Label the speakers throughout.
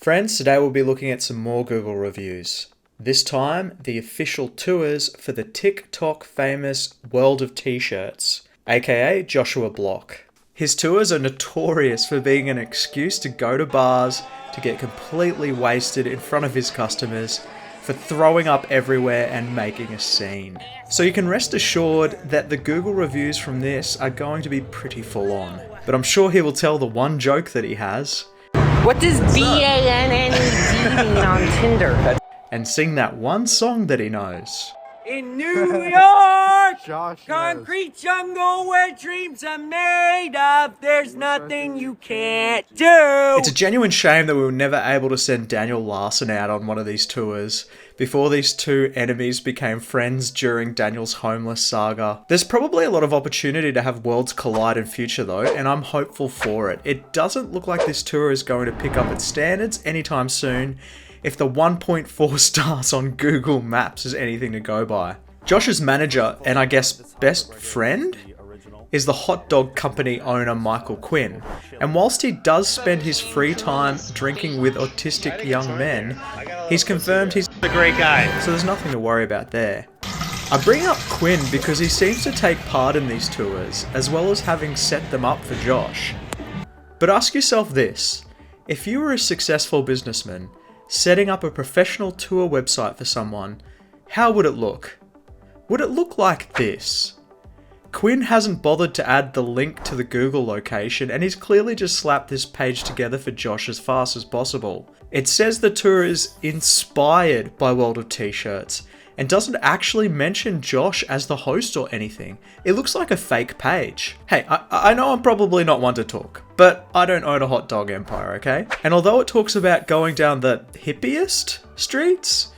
Speaker 1: Friends, today we'll be looking at some more Google reviews. This time, the official tours for the TikTok famous World of T-shirts, aka Joshua Block. His tours are notorious for being an excuse to go to bars, to get completely wasted in front of his customers, for throwing up everywhere and making a scene. So you can rest assured that the Google reviews from this are going to be pretty full on. But I'm sure he will tell the one joke that he has.
Speaker 2: What does BANNED mean on Tinder?
Speaker 1: And sing that one song that he knows.
Speaker 3: In New York, concrete jungle where dreams are made of, there's nothing you can't do.
Speaker 1: It's a genuine shame that we were never able to send Daniel Larson out on one of these tours before these two enemies became friends during Daniel's homeless saga. There's probably a lot of opportunity to have worlds collide in future though, and I'm hopeful for it. It doesn't look like this tour is going to pick up its standards anytime soon, if the 1.4 stars on Google Maps is anything to go by. Josh's manager, and I guess best friend, is the hot dog company owner Michael Quinn. And whilst he does spend his free time drinking with autistic young men, he's confirmed he's a great guy, so there's nothing to worry about there. I bring up Quinn because he seems to take part in these tours, as well as having set them up for Josh. But ask yourself this: if you were a successful businessman, setting up a professional tour website for someone, how would it look? Would it look like this? Quinn hasn't bothered to add the link to the Google location, and he's clearly just slapped this page together for Josh as fast as possible. It says the tour is inspired by World of T-shirts, and doesn't actually mention Josh as the host or anything. It looks like a fake page. Hey, I know I'm probably not one to talk, but I don't own a hot dog empire, okay? And although it talks about going down the hippiest streets,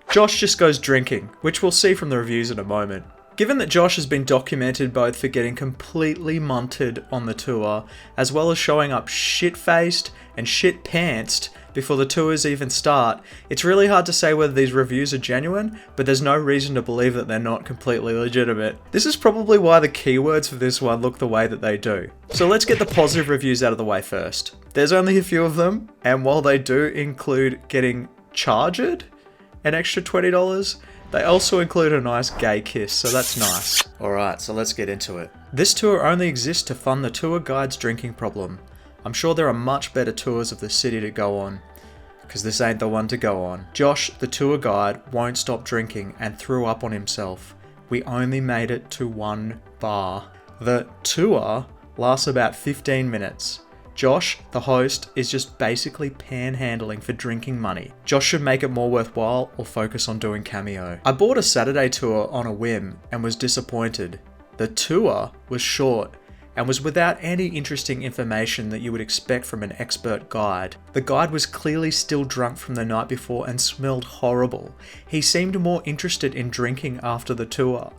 Speaker 1: Josh just goes drinking, which we'll see from the reviews in a moment. Given that Josh has been documented both for getting completely munted on the tour, as well as showing up shit-faced and shit-pantsed before the tours even start, it's really hard to say whether these reviews are genuine, but there's no reason to believe that they're not completely legitimate. This is probably why the keywords for this one look the way that they do. So let's get the positive reviews out of the way first. There's only a few of them, and while they do include getting charged an extra $20, they also include a nice gay kiss, so that's nice. Alright, so let's get into it. This tour only exists to fund the tour guide's drinking problem. I'm sure there are much better tours of the city to go on, because this ain't the one to go on. Josh, the tour guide, won't stop drinking and threw up on himself. We only made it to one bar. The tour lasts about 15 minutes. Josh, the host, is just basically panhandling for drinking money. Josh should make it more worthwhile or focus on doing cameo. I bought a Saturday tour on a whim and was disappointed. The tour was short and was without any interesting information that you would expect from an expert guide. The guide was clearly still drunk from the night before and smelled horrible. He seemed more interested in drinking after the tour.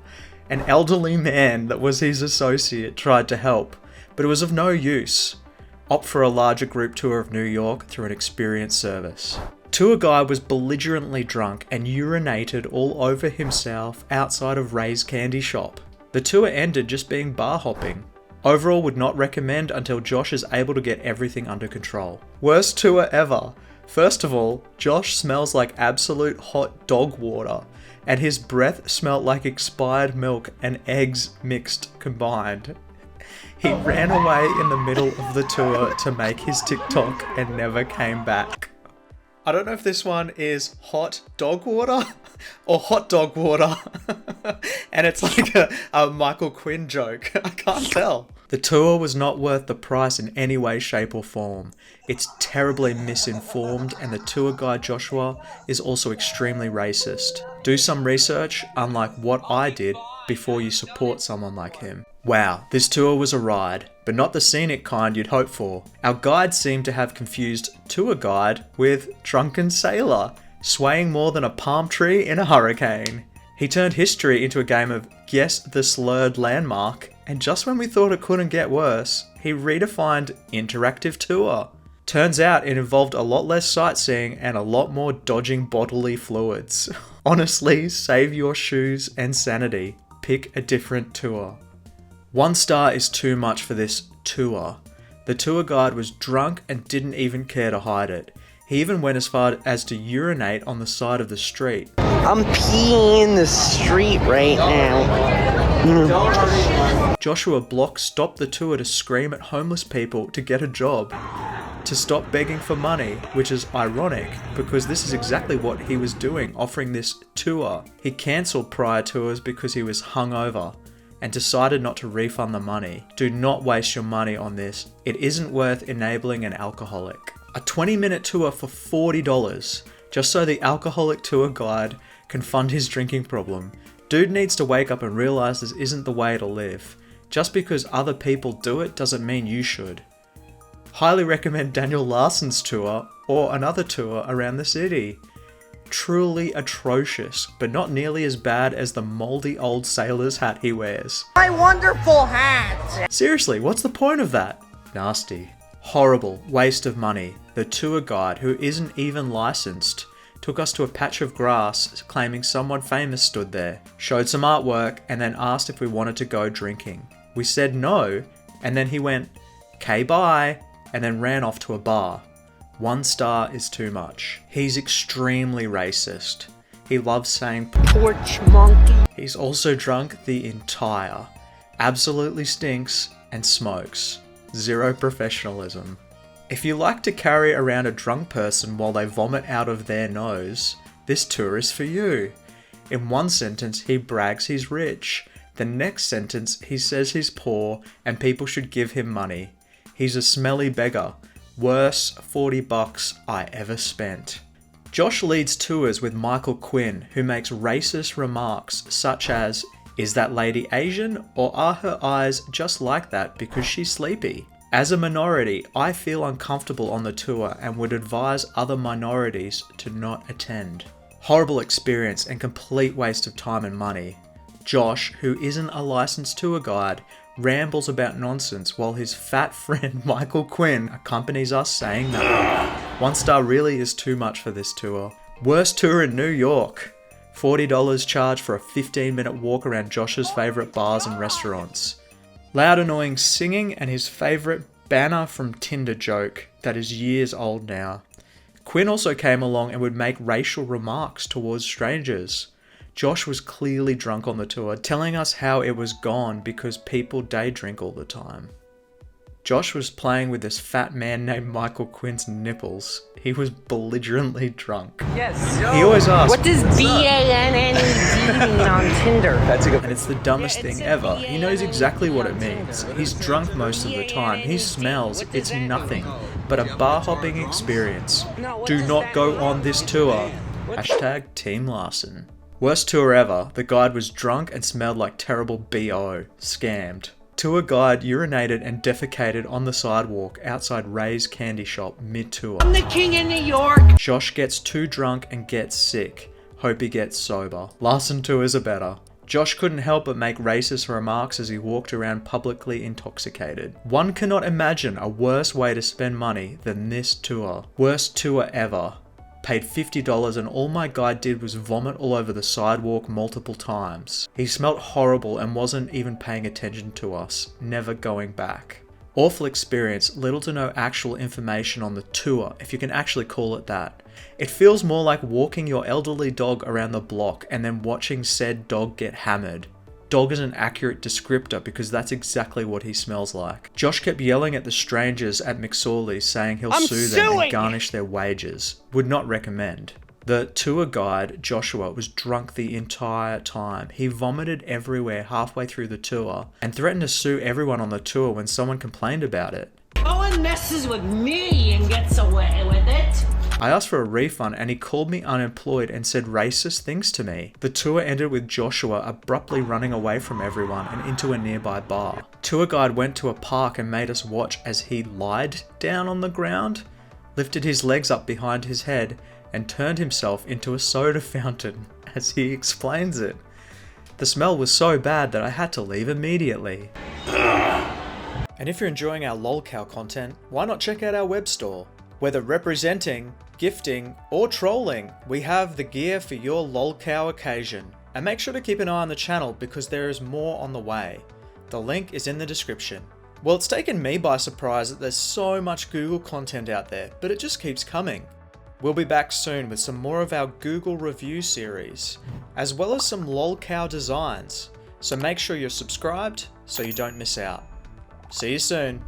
Speaker 1: An elderly man that was his associate tried to help, but it was of no use. Opt for a larger group tour of New York through an experienced service. Tour guide was belligerently drunk and urinated all over himself outside of Ray's candy shop. The tour ended just being bar hopping. Overall, would not recommend until Josh is able to get everything under control. Worst tour ever. First of all, Josh smells like absolute hot dog water, and his breath smelled like expired milk and eggs mixed combined. He ran away in the middle of the tour to make his TikTok and never came back. I don't know if this one is hot dog water or hot dog water. And it's like a Michael Quinn joke. I can't tell. The tour was not worth the price in any way, shape or form. It's terribly misinformed, and the tour guide Joshua is also extremely racist. Do some research, unlike what I did, before you support someone like him. Wow, this tour was a ride, but not the scenic kind you'd hope for. Our guide seemed to have confused tour guide with drunken sailor, swaying more than a palm tree in a hurricane. He turned history into a game of guess the slurred landmark, and just when we thought it couldn't get worse, he redefined interactive tour. Turns out it involved a lot less sightseeing and a lot more dodging bodily fluids. Honestly, save your shoes and sanity. Pick a different tour. 1 star is too much for this tour. The tour guide was drunk and didn't even care to hide it. He even went as far as to urinate on the side of the street.
Speaker 2: I'm peeing in the street right now.
Speaker 1: Joshua Block stopped the tour to scream at homeless people to get a job, to stop begging for money, which is ironic because this is exactly what he was doing, offering this tour. He cancelled prior tours because he was hungover and decided not to refund the money. Do not waste your money on this. It isn't worth enabling an alcoholic. A 20-minute tour for $40, just so the alcoholic tour guide can fund his drinking problem. Dude needs to wake up and realize this isn't the way to live. Just because other people do it doesn't mean you should. Highly recommend Daniel Larson's tour or another tour around the city. Truly atrocious, but not nearly as bad as the moldy old sailor's hat he wears.
Speaker 2: My wonderful hat!
Speaker 1: Seriously, what's the point of that? Nasty. Horrible waste of money. The tour guide, who isn't even licensed, took us to a patch of grass claiming someone famous stood there, showed some artwork, and then asked if we wanted to go drinking. We said no, and then he went, "Okay, bye," and then ran off to a bar. 1 star is too much. He's extremely racist. He loves saying
Speaker 2: Porch monkey.
Speaker 1: He's also drunk the entire, absolutely stinks and smokes. Zero professionalism. If you like to carry around a drunk person while they vomit out of their nose, this tour is for you. In one sentence, he brags he's rich. The next sentence, he says he's poor and people should give him money. He's a smelly beggar. Worst $40 I ever spent. Josh leads tours with Michael Quinn, who makes racist remarks such as, "Is that lady Asian, or are her eyes just like that because she's sleepy?" As a minority, I feel uncomfortable on the tour and would advise other minorities to not attend. Horrible experience and complete waste of time and money. Josh, who isn't a licensed tour guide, rambles about nonsense while his fat friend Michael Quinn accompanies us saying nothing. 1 star really is too much for this tour. Worst tour in New York. $40 charge for a 15-minute walk around Josh's favourite bars and restaurants. Loud annoying singing and his favourite banner from Tinder joke that is years old now. Quinn also came along and would make racial remarks towards strangers. Josh was clearly drunk on the tour, telling us how it was gone because people day drink all the time. Josh was playing with this fat man named Michael Quinn's nipples. He was belligerently drunk.
Speaker 2: Yes.
Speaker 1: He always asks,
Speaker 2: What does BANNED mean on Tinder?
Speaker 1: and it's the dumbest thing ever. He knows exactly what it means. He's drunk most of the time. He smells. It's nothing but a bar hopping experience. Do not go on this tour. Hashtag Team Larson. Worst tour ever. The guide was drunk and smelled like terrible BO. Scammed. Tour guide urinated and defecated on the sidewalk outside Ray's candy shop mid-tour.
Speaker 2: I'm the king of New York.
Speaker 1: Josh gets too drunk and gets sick. Hope he gets sober. Larson tours are better. Josh couldn't help but make racist remarks as he walked around publicly intoxicated. One cannot imagine a worse way to spend money than this tour. Worst tour ever. Paid $50 and all my guide did was vomit all over the sidewalk multiple times. He smelt horrible and wasn't even paying attention to us, never going back. Awful experience, little to no actual information on the tour, if you can actually call it that. It feels more like walking your elderly dog around the block and then watching said dog get hammered. Dog is an accurate descriptor because that's exactly what he smells like. Josh kept yelling at the strangers at McSorley's saying he'll sue them and garnish their wages. Would not recommend. The tour guide, Joshua, was drunk the entire time. He vomited everywhere halfway through the tour and threatened to sue everyone on the tour when someone complained about it.
Speaker 4: No one messes with me and gets away with it.
Speaker 1: I asked for a refund and he called me unemployed and said racist things to me. The tour ended with Joshua abruptly running away from everyone and into a nearby bar. Tour guide went to a park and made us watch as he lied down on the ground, lifted his legs up behind his head, and turned himself into a soda fountain, as he explains it. The smell was so bad that I had to leave immediately. And if you're enjoying our lolcow content, why not check out our web store? Whether representing, gifting, or trolling, we have the gear for your lolcow occasion. And make sure to keep an eye on the channel because there is more on the way. The link is in the description. Well, it's taken me by surprise that there's so much Google content out there, but it just keeps coming. We'll be back soon with some more of our Google review series, as well as some lolcow designs, so make sure you're subscribed so you don't miss out. See you soon.